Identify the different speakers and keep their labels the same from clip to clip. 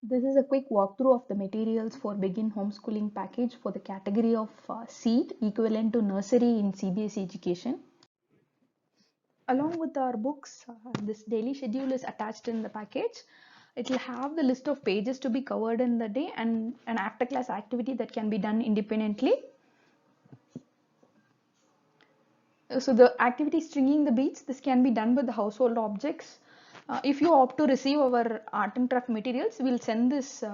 Speaker 1: This is a quick walkthrough of the materials for Begin Homeschooling package for the category of seed equivalent to nursery in CBSE education. Along with our books, this daily schedule is attached in the package. It will have the list of pages to be covered in the day and an after class activity that can be done independently. So the activity stringing the beads, this can be done with the household objects. If you opt to receive our art and craft materials, we'll send this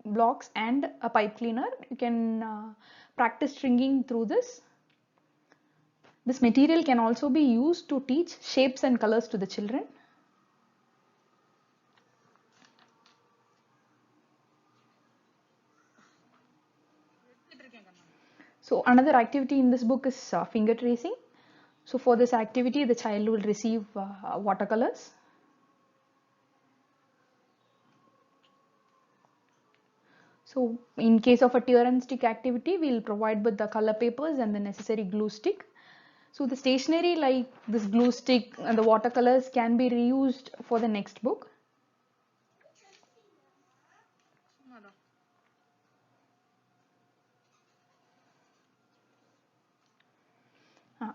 Speaker 1: blocks and a pipe cleaner. You can practice stringing through this. This material can also be used to teach shapes and colors to the children. So another activity in this book is finger tracing. So for this activity, the child will receive watercolors. So in case of a tear and stick activity, we'll provide with the color papers and the necessary glue stick. So the stationery like this glue stick and the watercolors can be reused for the next book. Uh,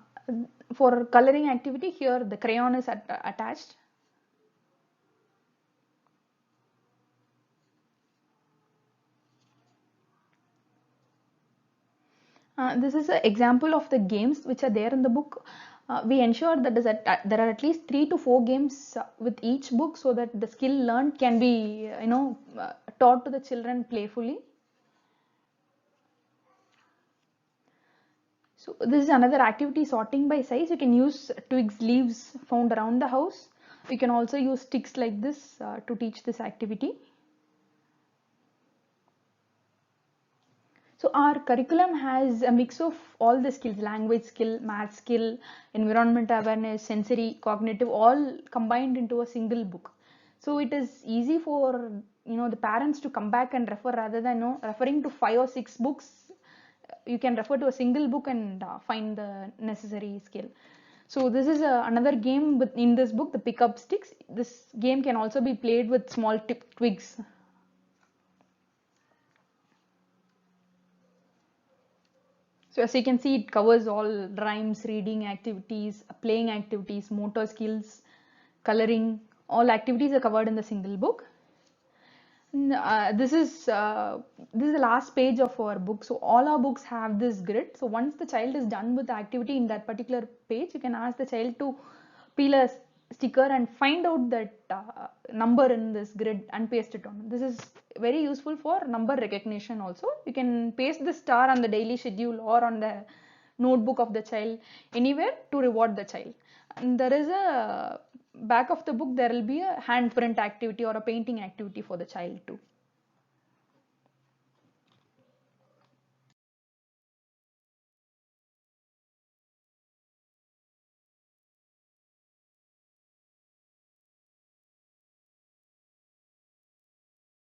Speaker 1: for coloring activity, here the crayon is attached. This is an example of the games which are there in the book. We ensure that there are at least 3 to 4 games with each book so that the skill learned can be taught to the children playfully. So this is another activity, sorting by size. You can use twigs, leaves found around the house. You can also use sticks like this to teach this activity. So our curriculum has a mix of all the skills: language skill, math skill, environment awareness, sensory, cognitive, all combined into a single book. So it is easy for the parents to come back and refer rather than referring to 5 or 6 books. You can refer to a single book and find the necessary skill. So this is another game in this book, the pickup sticks. This game can also be played with small twigs. So as you can see, it covers all rhymes, reading activities, playing activities, motor skills, coloring. All activities are covered in the single book. This is the last page of our book. So all our books have this grid. So once the child is done with the activity in that particular page, you can ask the child to peel a sticker and find out that number in this grid and paste it on. This is very useful for number recognition also. You can paste the star on the daily schedule or on the notebook of the child anywhere to reward the child. And there is a back of the book, there will be a handprint activity or a painting activity for the child too.